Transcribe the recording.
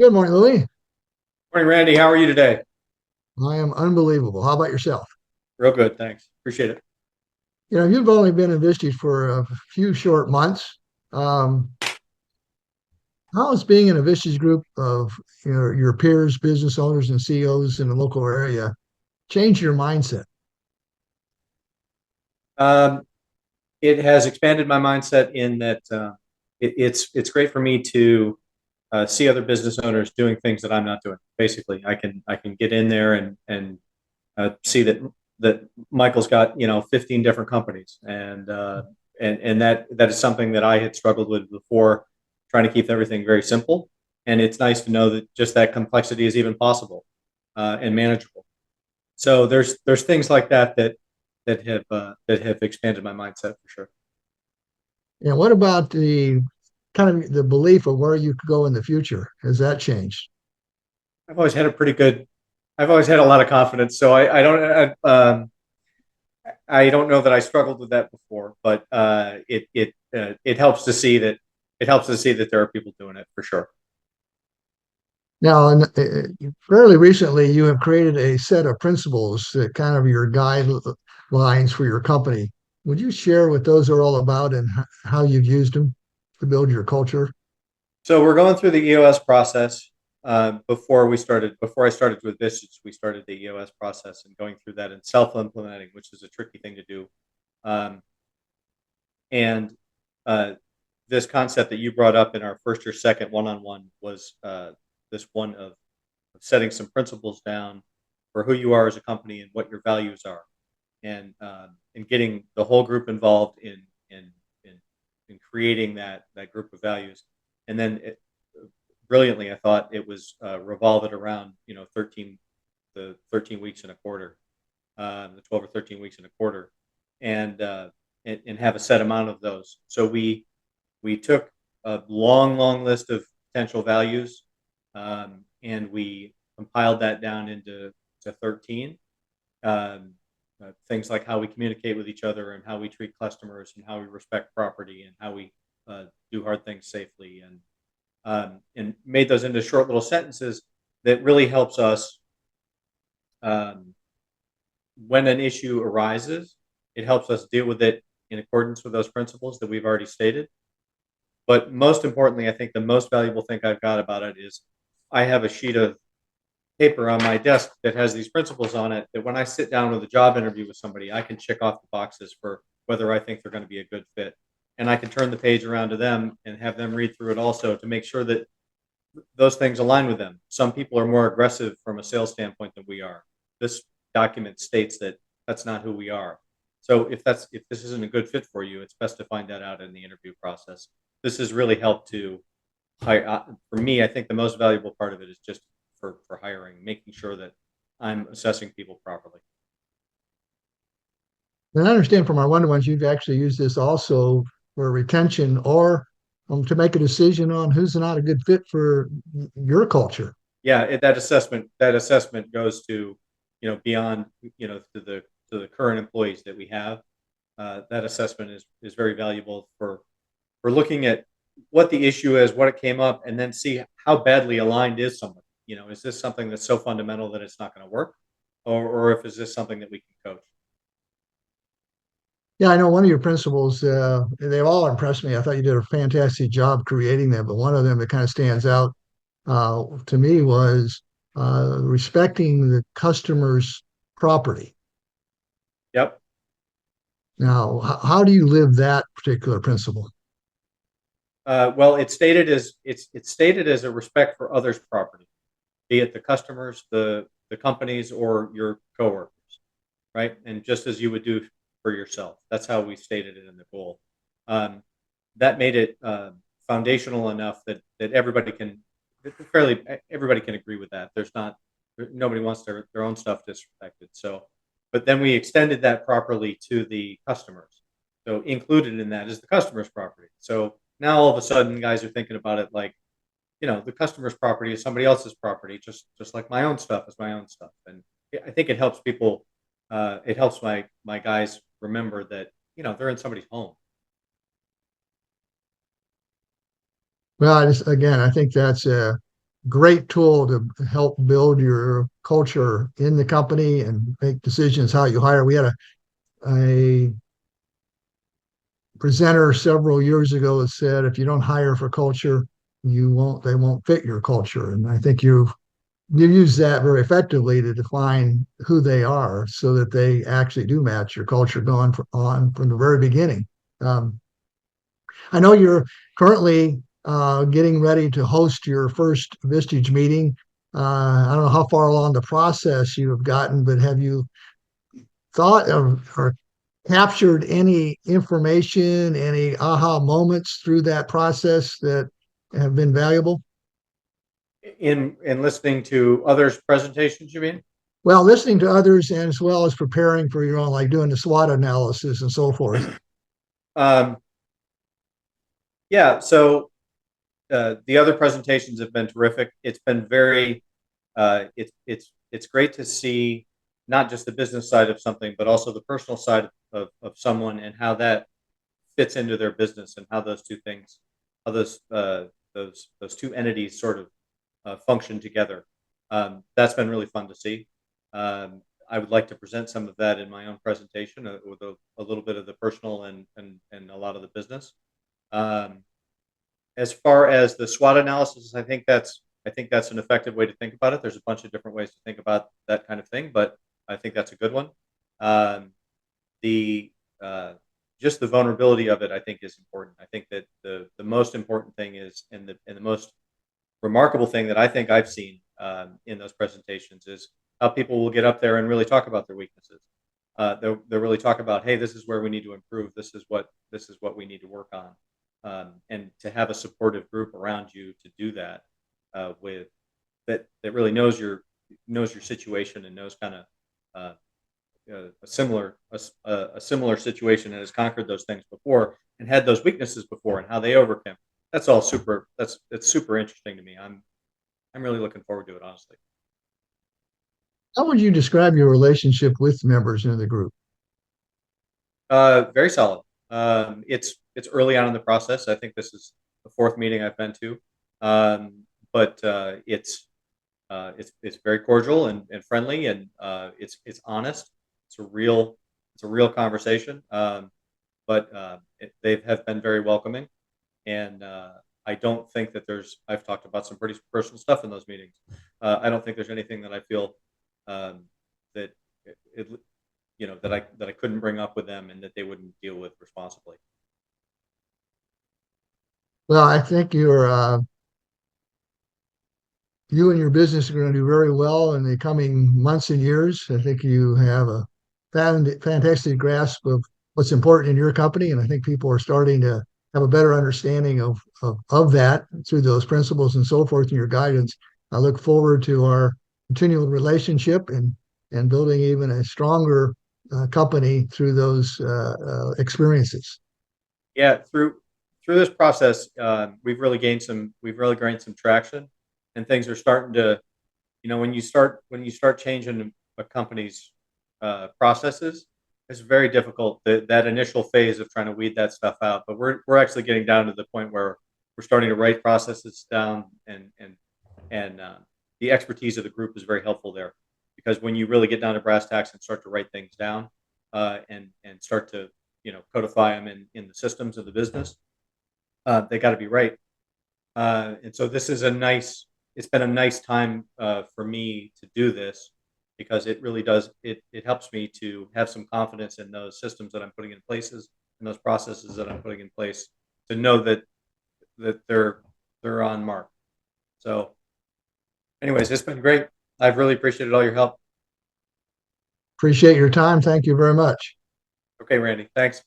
Good morning, Louie. Morning, Randy. How are you today? I am unbelievable. How about yourself? Real good, thanks. Appreciate it. You've only been in Vistage for a few short months. Um, how has being in a Vistage group of your peers, business owners, and CEOs in the local area changed your mindset? Um, it has expanded my mindset in that it's great for me to see other business owners doing things that I'm not doing. Basically, I can get in there and see that Michael's got 15 different companies, and that is something that I had struggled with before, trying to keep everything very simple. And it's nice to know that just that complexity is even possible and manageable. So there's things like that have expanded my mindset for sure. And what about the kind of the belief of where you could go in the future? Has that changed? I've always had a pretty good. I've always had a lot of confidence, so I don't know that I struggled with that before, but it helps to see that there are people doing it for sure. Now, fairly recently, you have created a set of principles that kind of your guidelines for your company. Would you share what those are all about and how you've used them to build your culture? So we're going through the EOS process. Before I started with Vistage, we started the EOS process and going through that and self-implementing, which is a tricky thing to do. Um, and this concept that you brought up in our first or second one-on-one was this one of setting some principles down for who you are as a company and what your values are, and getting the whole group involved in, in creating that group of values. And then brilliantly, I thought it was revolved around 13 weeks in a quarter, the 12 or 13 weeks in a quarter, and and have a set amount of those. So we took a long list of potential values, and we compiled that down to 13. Things like how we communicate with each other and how we treat customers and how we respect property and how we do hard things safely, and made those into short little sentences that really helps us, um, when an issue arises. It helps us deal with it in accordance with those principles that we've already stated. But most importantly, I think the most valuable thing I've got about it is I have a sheet of paper on my desk that has these principles on it that when I sit down with a job interview with somebody, I can check off the boxes for whether I think they're going to be a good fit. And I can turn the page around to them and have them read through it also to make sure that those things align with them. Some people are more aggressive from a sales standpoint than we are. This document states that that's not who we are. So if this isn't a good fit for you, it's best to find that out in the interview process. This has really helped to hire. For me, I think the most valuable part of it is just for hiring, making sure that I'm assessing people properly. And I understand from our one-to-ones, you've actually used this also for retention or to make a decision on who's not a good fit for your culture. Yeah, that assessment goes to beyond to the current employees that we have. That assessment is very valuable for looking at what the issue is, what it came up, and then see how badly aligned is somebody. Is this something that's so fundamental that it's not going to work, or if is this something that we can coach? Yeah, I know one of your principles, they've all impressed me. I thought you did a fantastic job creating them, but one of them that kind of stands out to me was respecting the customer's property. Yep. Now, how do you live that particular principle? Well, it's stated as a respect for others' property, be it the customers, the companies, or your coworkers, right? And just as you would do for yourself. That's how we stated it in the goal. Um, that made it foundational enough that everybody can agree with that. Nobody wants their own stuff disrespected. So, but then we extended that properly to the customers. So included in that is the customer's property. So now all of a sudden, guys are thinking about it like, the customer's property is somebody else's property, just like my own stuff is my own stuff. And I think it helps people. It helps my guys remember that they're in somebody's home. Well, again, I think that's great tool to help build your culture in the company and make decisions how you hire. We had a presenter several years ago that said, if you don't hire for culture, they won't fit your culture. And I think you use that very effectively to define who they are so that they actually do match your culture going on from the very beginning. Um, I know you're currently getting ready to host your first Vistage meeting. I don't know how far along the process you have gotten, but have you thought of or captured any information, any aha moments through that process that have been valuable? In listening to others' presentations, you mean? Well, listening to others and as well as preparing for your own, like doing the SWOT analysis and so forth. Um, yeah. So the other presentations have been terrific. It's been very it's great to see not just the business side of something, but also the personal side of someone and how that fits into their business and how those two things, how those two entities sort of function together. That's been really fun to see. I would like to present some of that in my own presentation with a little bit of the personal and a lot of the business. Um, as far as the SWOT analysis, I think that's an effective way to think about it. There's a bunch of different ways to think about that kind of thing, but I think that's a good one. Um, the just the vulnerability of it, I think, is important. I think that the most important thing is, and the most remarkable thing that I think I've seen in those presentations is how people will get up there and really talk about their weaknesses. They'll really talk about, hey, this is where we need to improve. This is what we need to work on, and to have a supportive group around you to do that with that really knows your situation and knows kind of a similar situation and has conquered those things before and had those weaknesses before and how they overcame. That's all super. That's super interesting to me. I'm really looking forward to it, honestly. How would you describe your relationship with members in the group? Very solid. It's early on in the process. I think this is the fourth meeting I've been to, but it's very cordial and friendly, and it's honest. It's a real conversation. But they have been very welcoming, and I don't think that I've talked about some pretty personal stuff in those meetings. I don't think there's anything that I feel that it, that I couldn't bring up with them and that they wouldn't deal with responsibly. Well, I think you and your business are going to do very well in the coming months and years. I think you have a fantastic grasp of what's important in your company, and I think people are starting to have a better understanding of that through those principles and so forth in your guidance. I look forward to our continual relationship and building even a stronger company through those experiences. Yeah, through this process, we've really gained some traction, and things are starting to, when you start changing a company's processes, it's very difficult that initial phase of trying to weed that stuff out. But we're actually getting down to the point where we're starting to write processes down, and the expertise of the group is very helpful there, because when you really get down to brass tacks and start to write things down, and start to codify them in the systems of the business, they got to be right. And so this is it's been a nice time for me to do this, because it really does, it helps me to have some confidence in those systems that I'm putting in places and those processes that I'm putting in place, to know that they're on mark. So anyways, it's been great. I've really appreciated all your help. Appreciate your time. Thank you very much. Okay, Randy, thanks.